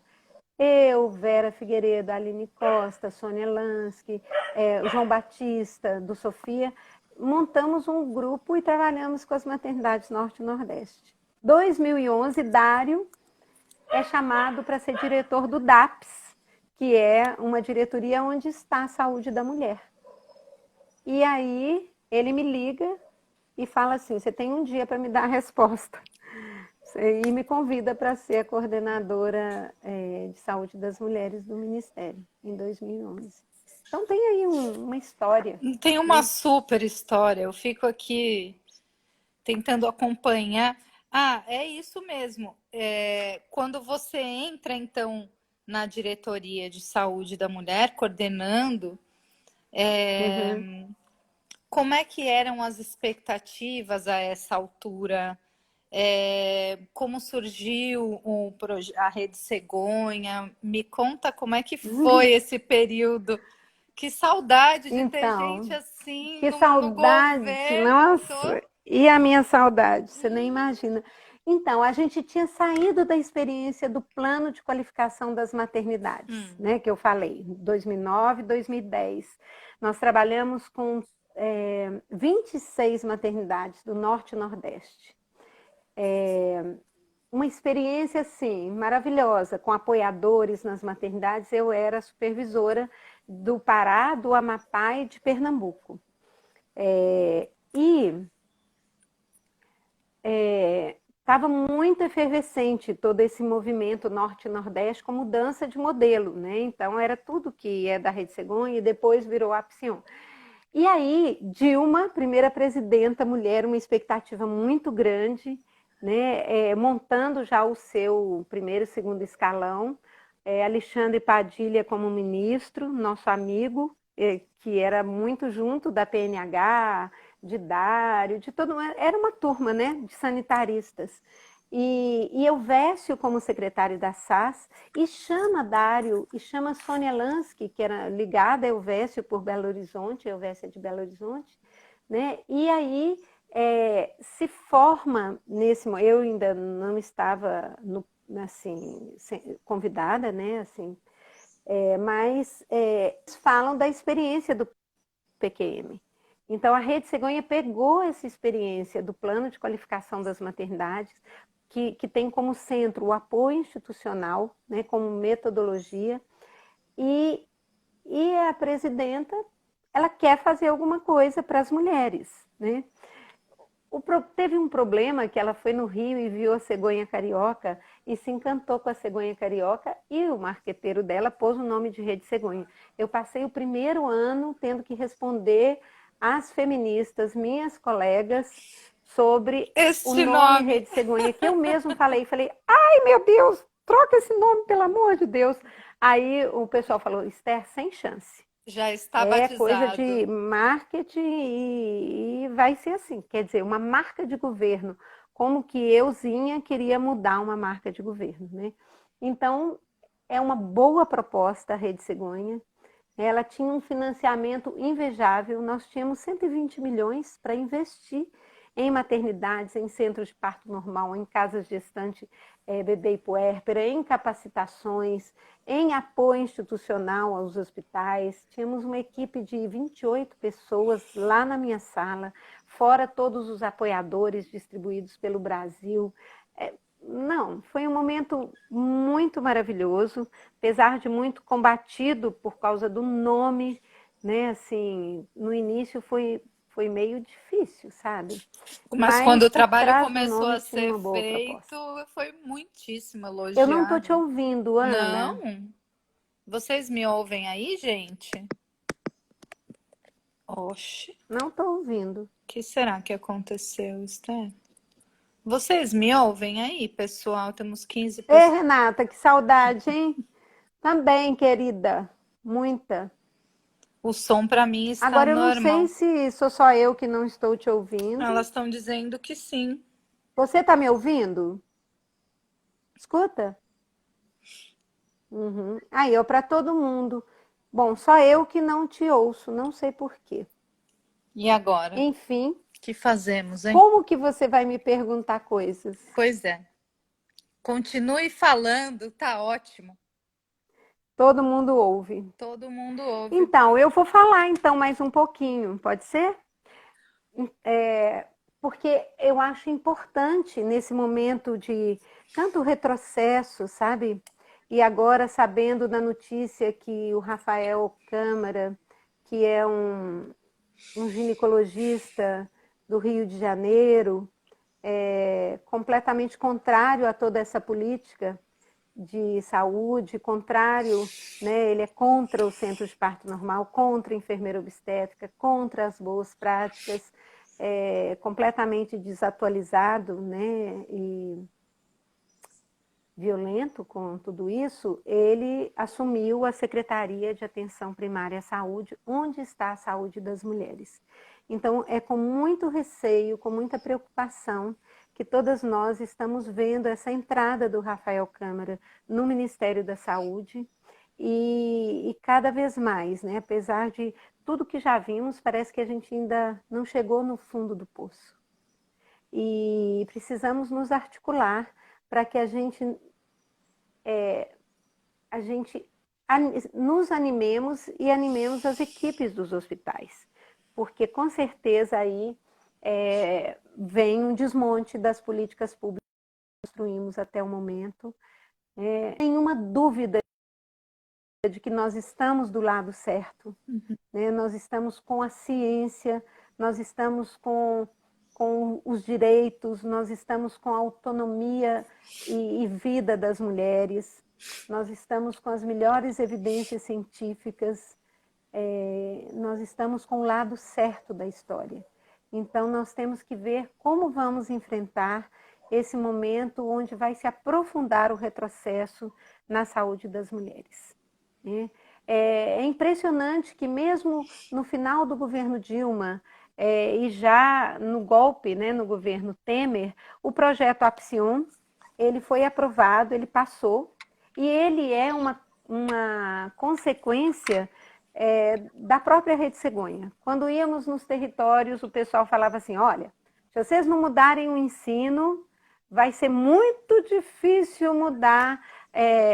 Eu, Vera Figueiredo, Aline Costa, Sônia Lansky, João Batista, do Sofia, montamos um grupo e trabalhamos com as maternidades Norte e Nordeste. 2011, Dário é chamado para ser diretor do DAPS, que é uma diretoria onde está a saúde da mulher. E aí ele me liga e fala assim, você tem um dia para me dar a resposta. E me convida para ser a coordenadora de saúde das mulheres do Ministério, em 2011. Então tem aí uma história, Tem uma né? super história. Eu fico aqui tentando acompanhar. Ah, é isso mesmo. Quando você entra, então, na diretoria de saúde da mulher, coordenando, Uhum. como é que eram as expectativas a essa altura? Como surgiu a Rede Cegonha? Me conta como é que foi esse período. Que saudade de ter gente Então, assim que no saudade, governo. nossa, e a minha saudade, você nem imagina. Então, a gente tinha saído da experiência do plano de qualificação das maternidades, né, que eu falei, 2009, 2010. Nós trabalhamos com 26 maternidades do Norte e Nordeste. Uma experiência, assim, maravilhosa, com apoiadores nas maternidades. Eu era supervisora do Pará, do Amapá e de Pernambuco. E estava muito efervescente todo esse movimento Norte e Nordeste com mudança de modelo, né? Então era tudo que é da Rede Cegonha e depois virou a Apsion. E aí, Dilma, primeira presidenta mulher, uma expectativa muito grande, né? Montando já o seu primeiro e segundo escalão, Alexandre Padilha como ministro, nosso amigo, que era muito junto da PNH, de Dário, de todo mundo, era uma turma, né, de sanitaristas. E Elvésio como secretário da SAS, e chama Dário, e chama Sônia Lansky, que era ligada a Elvésio por Belo Horizonte, Elvésio é de Belo Horizonte, né? E aí se forma nesse, eu ainda não estava assim, convidada, né? Assim, mas falam da experiência do PQM. Então, a Rede Cegonha pegou essa experiência do plano de qualificação das maternidades, que tem como centro o apoio institucional, né, como metodologia, e, e a presidenta, ela quer fazer alguma coisa para as mulheres, né? Teve um problema que ela foi no Rio e viu a cegonha carioca e se encantou com a cegonha carioca e o marqueteiro dela pôs o nome de Rede Cegonha. Eu passei o primeiro ano tendo que responder às feministas, minhas colegas, sobre o Este nome nome Rede Cegonha, que eu mesmo falei, ai meu Deus, troca esse nome, pelo amor de Deus. Aí o pessoal falou, Esther, sem chance. já está É coisa de batizado. marketing e vai ser assim. Quer dizer, uma marca de governo. Como que euzinha queria mudar uma marca de governo, né? Então, é uma boa proposta a Rede Cegonha. Ela tinha um financiamento invejável. Nós tínhamos 120 milhões para investir em maternidades, em centros de parto normal, em casas gestantes, bebê e puérpera, em capacitações, em apoio institucional aos hospitais. Tínhamos uma equipe de 28 pessoas lá na minha sala, fora todos os apoiadores distribuídos pelo Brasil. Não, foi um momento muito maravilhoso, apesar de muito combatido por causa do nome, né? Assim, no início foi meio difícil, sabe? Mas quando Mas o por trabalho trás do começou nome a tinha ser uma boa feito, proposta. foi muitíssimo Eu não estou te elogiado. ouvindo, Não? Ana. Vocês me ouvem aí, gente? Oxe, o Não estou ouvindo. que será que aconteceu, Esther? Vocês me ouvem aí, pessoal? Temos 15 Ei, pessoas. Renata, que saudade, hein? Também, querida. Muita. O som para mim está Agora eu não sei normal. se sou só eu que não estou te ouvindo. Elas estão dizendo que sim. Você está me ouvindo? Escuta. Uhum. Aí, ó, para todo mundo. Bom, só eu que não te ouço, não sei por quê. E agora? O Enfim, que fazemos, hein? como que você vai me perguntar coisas? Pois é. Continue falando, tá ótimo. Todo mundo ouve. Todo mundo ouve. Então, eu vou falar então mais um pouquinho, pode ser? Porque eu acho importante nesse momento de tanto retrocesso, sabe? E agora sabendo da notícia que o Rafael Câmara, que é um ginecologista do Rio de Janeiro, completamente contrário a toda essa política, de saúde, contrário, né, ele é contra o centro de parto normal, contra a enfermeira obstétrica, contra as boas práticas, completamente desatualizado, né, e violento com tudo isso, ele assumiu a Secretaria de Atenção Primária à Saúde, onde está a saúde das mulheres. Então, é com muito receio, com muita preocupação, que todas nós estamos vendo essa entrada do Rafael Câmara no Ministério da Saúde, e cada vez mais, né? Apesar de tudo que já vimos, parece que a gente ainda não chegou no fundo do poço. E precisamos nos articular para que a gente nos animemos e animemos as equipes dos hospitais, porque com certeza aí vem um desmonte das políticas públicas que construímos até o momento. Nenhuma dúvida de que nós estamos do lado certo, né? Nós estamos com a ciência, nós estamos com os direitos, nós estamos com a autonomia e vida das mulheres, nós estamos com as melhores evidências científicas, nós estamos com o lado certo da história. Então, nós temos que ver como vamos enfrentar esse momento onde vai se aprofundar o retrocesso na saúde das mulheres. É impressionante que mesmo no final do governo Dilma e já no golpe, né, no governo Temer, o projeto Apsion, ele foi aprovado, ele passou, e ele é uma consequência da própria Rede Cegonha. Quando íamos nos territórios, o pessoal falava assim, olha, se vocês não mudarem o ensino, vai ser muito difícil mudar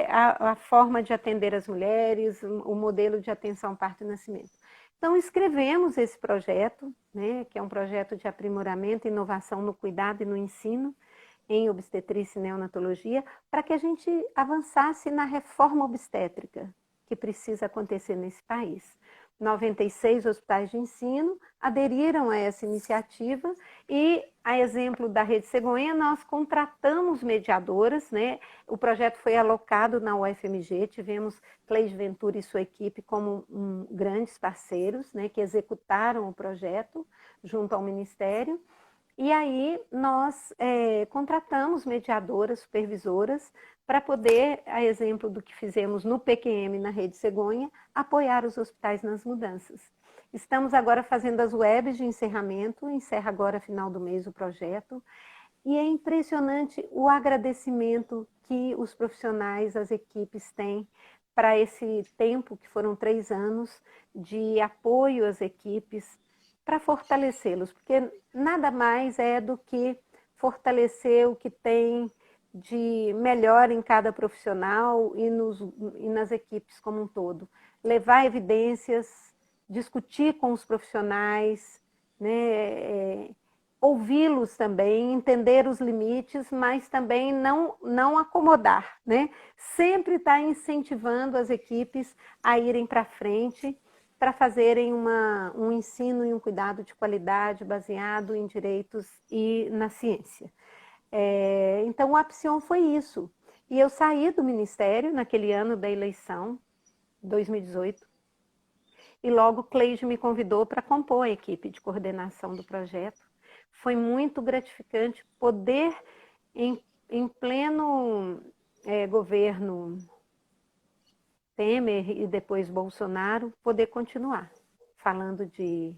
a forma de atender as mulheres, o modelo de atenção parto e nascimento. Então, escrevemos esse projeto, né, que é um projeto de aprimoramento e inovação no cuidado e no ensino em obstetrícia e neonatologia, para que a gente avançasse na reforma obstétrica que precisa acontecer nesse país. 96 hospitais de ensino aderiram a essa iniciativa e, a exemplo da Rede Cegonha, nós contratamos mediadoras, né? O projeto foi alocado na UFMG, tivemos Cleide Ventura e sua equipe como grandes parceiros, né, que executaram o projeto junto ao Ministério. E aí nós contratamos mediadoras, supervisoras, para poder, a exemplo do que fizemos no PQM, na Rede Cegonha, apoiar os hospitais nas mudanças. Estamos agora fazendo as webs de encerramento, encerra agora final do mês o projeto, e é impressionante o agradecimento que os profissionais, as equipes têm para esse tempo, que foram 3 anos, de apoio às equipes, para fortalecê-los, porque nada mais é do que fortalecer o que tem de melhor em cada profissional e nas equipes como um todo. Levar evidências, discutir com os profissionais, né, ouvi-los também, entender os limites, mas também não acomodar, né? Sempre estar incentivando as equipes a irem para frente, para fazerem um ensino e um cuidado de qualidade baseado em direitos e na ciência. Então, o Apsion foi isso. E eu saí do Ministério naquele ano da eleição, 2018, e logo Cleide me convidou para compor a equipe de coordenação do projeto. Foi muito gratificante poder, em pleno governo Temer e depois Bolsonaro, poder continuar falando de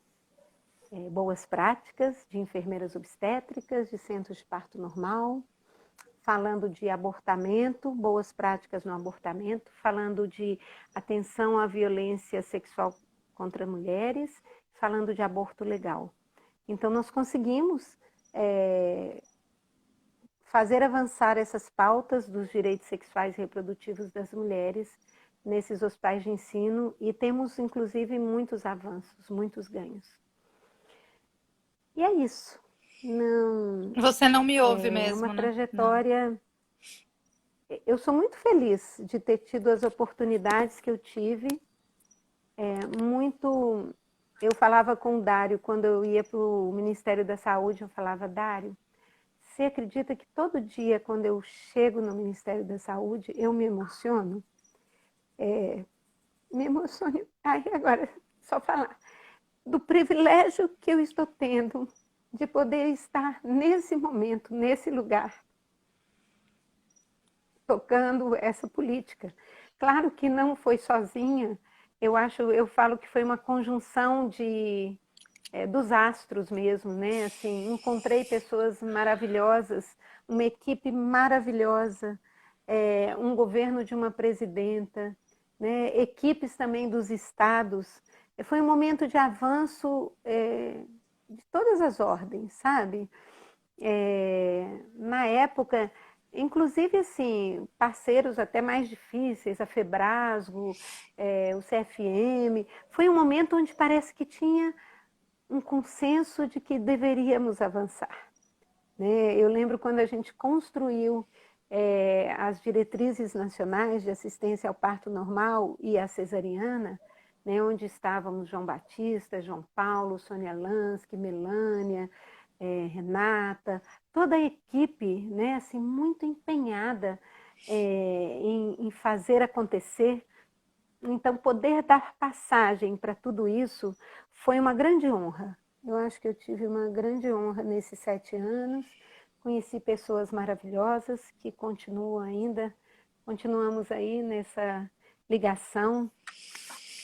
boas práticas, de enfermeiras obstétricas, de centros de parto normal, falando de abortamento, boas práticas no abortamento, falando de atenção à violência sexual contra mulheres, falando de aborto legal. Então, nós conseguimos fazer avançar essas pautas dos direitos sexuais e reprodutivos das mulheres nesses hospitais de ensino e temos, inclusive, muitos avanços, muitos ganhos. E é isso. Você não me ouve mesmo, uma né? trajetória... Não. Eu sou muito feliz de ter tido as oportunidades que eu tive. Eu falava com o Dário, quando eu ia para o Ministério da Saúde, eu falava, Dário, Você acredita que todo dia, quando eu chego no Ministério da Saúde, eu me emociono? Me emociono. Aí agora, só falar do privilégio que eu estou tendo de poder estar nesse momento, nesse lugar, tocando essa política. Claro que não foi sozinha, eu falo que foi uma conjunção dos astros mesmo, né? Assim, encontrei pessoas maravilhosas, uma equipe maravilhosa, um governo de uma presidenta, né? Equipes também dos estados. Foi um momento de avanço de todas as ordens, sabe? Na época, inclusive assim, parceiros até mais difíceis, a Febrasgo, o CFM, foi um momento onde parece que tinha um consenso de que deveríamos avançar, né? Eu lembro quando a gente construiu as diretrizes nacionais de assistência ao parto normal e à cesariana, né, onde estávamos João Batista, João Paulo, Sônia Lansky, Melânia, Renata, toda a equipe, né, assim, muito empenhada em fazer acontecer. Então, poder dar passagem para tudo isso foi uma grande honra. Eu acho que eu tive uma grande honra nesses 7 anos. Conheci pessoas maravilhosas que continuamos aí nessa ligação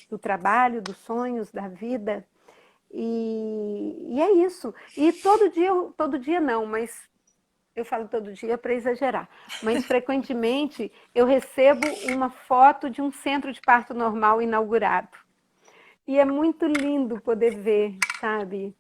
do trabalho, dos sonhos, da vida. E é isso. E todo dia não, mas eu falo todo dia para exagerar, mas frequentemente eu recebo uma foto de um centro de parto normal inaugurado. E é muito lindo poder ver, sabe,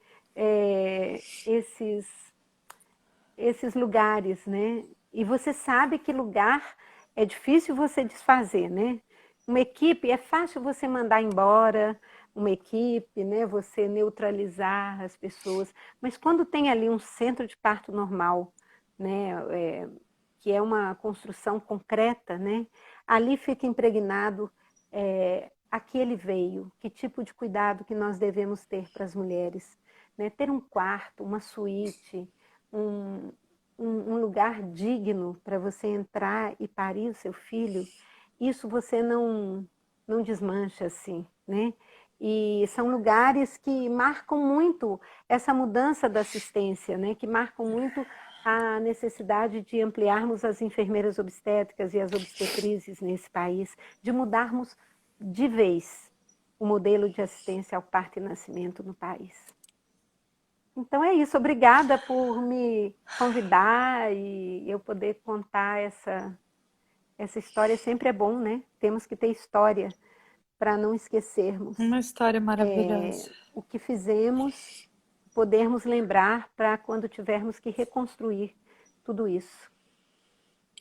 esses lugares, né? E você sabe que lugar é difícil você desfazer, né? Uma equipe, é fácil você mandar embora uma equipe, né? Você neutralizar as pessoas. Mas quando tem ali um centro de parto normal, né? Que é uma construção concreta, né? Ali fica impregnado a que ele veio, que tipo de cuidado que nós devemos ter para as mulheres, né? Ter um quarto, uma suíte, um, um lugar digno para você entrar e parir o seu filho, isso você não desmancha assim, né? E são lugares que marcam muito essa mudança da assistência, né? Que marcam muito a necessidade de ampliarmos as enfermeiras obstétricas e as obstetrizes nesse país, de mudarmos de vez o modelo de assistência ao parto e nascimento no país. Então é isso, obrigada por me convidar e eu poder contar essa história. Sempre é bom, né? Temos que ter história para não esquecermos Uma história maravilhosa. o que fizemos, podermos lembrar para quando tivermos que reconstruir tudo isso.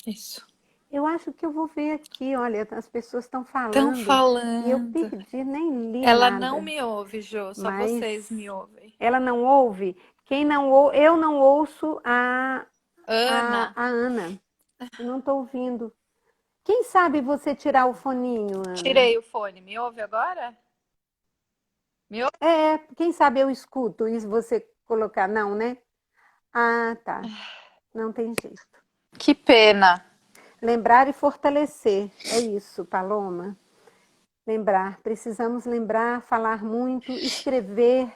Isso. Eu acho que eu vou ver aqui, olha, as pessoas estão Estão falando e eu falando. perdi, nem li Ela não nada, me ouve, Jô, só mas vocês me ouvem. ela não ouve. Quem não ouve, eu não ouço Ana, a Ana. Eu não estou ouvindo. Quem sabe você tirar o foninho, Ana? tirei o fone. Me ouve agora? Me ouve? Quem sabe eu escuto e você colocar, não, né? Ah, tá. Não tem jeito. Que pena. Lembrar e fortalecer. É isso, Paloma. Lembrar. Precisamos lembrar, falar muito, escrever.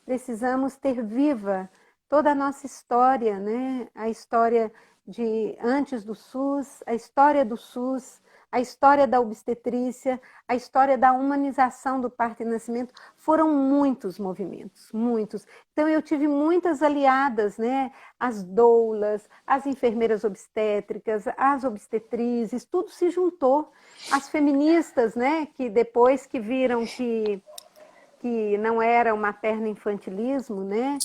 Precisamos ter viva toda a nossa história, né? A história de antes do SUS, a história do SUS, a história da obstetrícia, a história da humanização do parto e nascimento. Foram muitos movimentos, muitos. Então eu tive muitas aliadas, né? As doulas, as enfermeiras obstétricas, as obstetrizes, tudo se juntou. As feministas, né? Que depois que viram que não era o materno-infantilismo, né?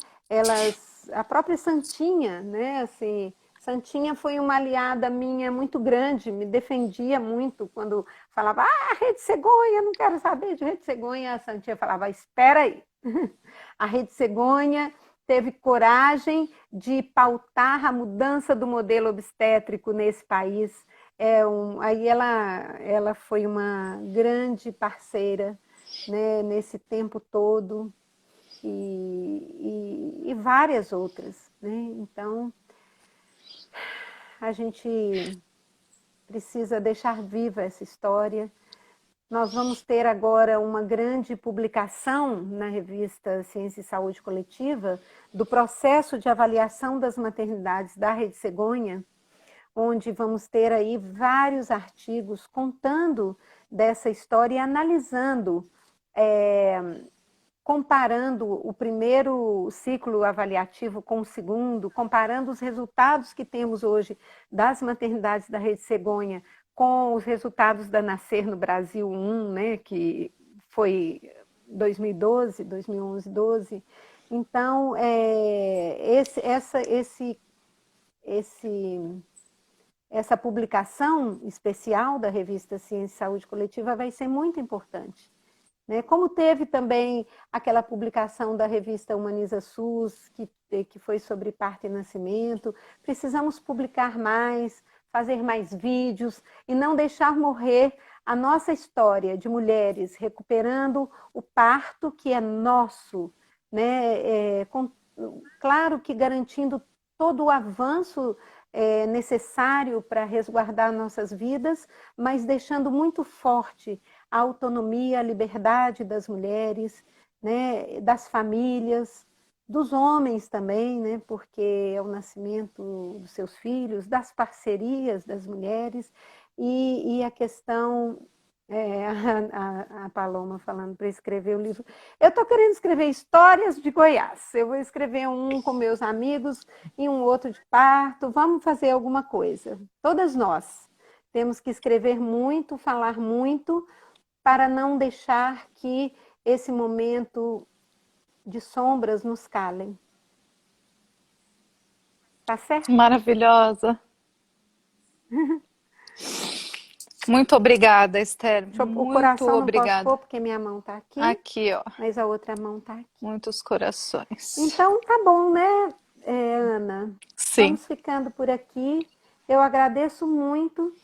A própria Santinha, né? Assim, Santinha foi uma aliada minha muito grande, me defendia muito quando falava, Rede Cegonha, não quero saber de Rede Cegonha. A Santinha falava, espera aí. A Rede Cegonha teve coragem de pautar a mudança do modelo obstétrico nesse país. Aí ela foi uma grande parceira, né, nesse tempo todo e várias outras, né? Então a gente precisa deixar viva essa história. Nós vamos ter agora uma grande publicação na revista Ciência e Saúde Coletiva do processo de avaliação das maternidades da Rede Cegonha, onde vamos ter aí vários artigos contando dessa história e analisando, comparando o primeiro ciclo avaliativo com o segundo, comparando os resultados que temos hoje das maternidades da Rede Cegonha com os resultados da Nascer no Brasil 1, né, que foi 2012, 2011, 12. Então, essa publicação especial da revista Ciência e Saúde Coletiva vai ser muito importante. Né? Como teve também aquela publicação da revista Humaniza SUS, que foi sobre parto e nascimento, precisamos publicar mais, fazer mais vídeos e não deixar morrer a nossa história de mulheres recuperando o parto que é nosso, né? Claro que garantindo todo o avanço necessário para resguardar nossas vidas, mas deixando muito forte a autonomia, a liberdade das mulheres, né, das famílias, dos homens também, né, porque é o nascimento dos seus filhos, das parcerias das mulheres, e a questão, a Paloma falando para escrever o livro. Eu estou querendo escrever histórias de Goiás, eu vou escrever um com meus amigos e um outro de parto, vamos fazer alguma coisa. Todas nós temos que escrever muito, falar muito, para não deixar que esse momento de sombras nos calem. Tá certo? Maravilhosa. Muito obrigada, Esther. O Muito coração não posso obrigada. pôr porque minha mão tá aqui, Aqui, ó. mas a outra mão tá aqui. Muitos corações. Então tá bom, né, Ana? Sim. Vamos ficando por aqui. Eu agradeço muito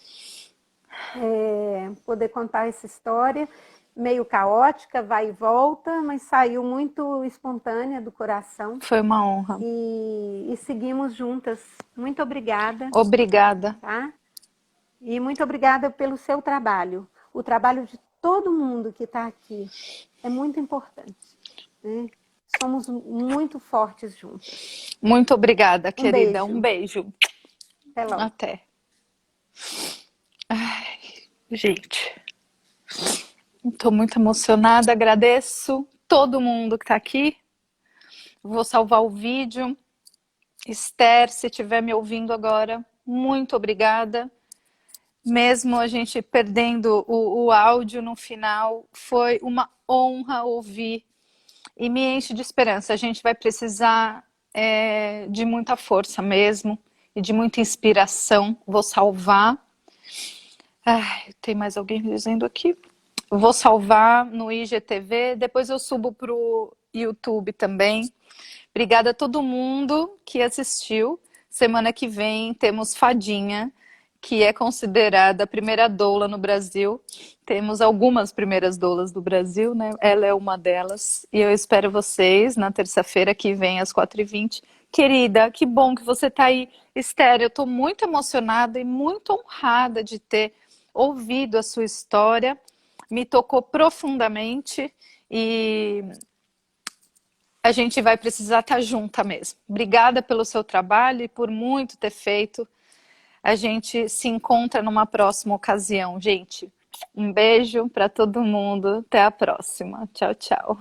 poder contar essa história, meio caótica, vai e volta, mas saiu muito espontânea do coração. Foi uma honra. E seguimos juntas. Muito obrigada. Obrigada. Tá? E muito obrigada pelo seu trabalho. O trabalho de todo mundo que está aqui é muito importante. Né? Somos muito fortes juntas. Muito obrigada, querida. Beijo. Um beijo. Até logo. Até. Ai, gente. Estou muito emocionada. Agradeço todo mundo que está aqui. Vou salvar o vídeo. Esther, se estiver me ouvindo agora, muito obrigada. Mesmo a gente perdendo o áudio no final, foi uma honra ouvir e me enche de esperança. A gente vai precisar de muita força mesmo e de muita inspiração. Vou salvar. Ai, tem mais alguém dizendo aqui? Vou salvar no IGTV, depois eu subo para o YouTube também. Obrigada a todo mundo que assistiu. Semana que vem temos Fadinha, que é considerada a primeira doula no Brasil. Temos algumas primeiras doulas do Brasil, né? Ela é uma delas. E eu espero vocês na terça-feira que vem, às 4h20. Querida, que bom que você está aí. Esther, eu estou muito emocionada e muito honrada de ter ouvido a sua história. Me tocou profundamente e a gente vai precisar estar junta mesmo. Obrigada pelo seu trabalho e por muito ter feito. A gente se encontra numa próxima ocasião, gente. Um beijo para todo mundo. Até a próxima. Tchau, tchau.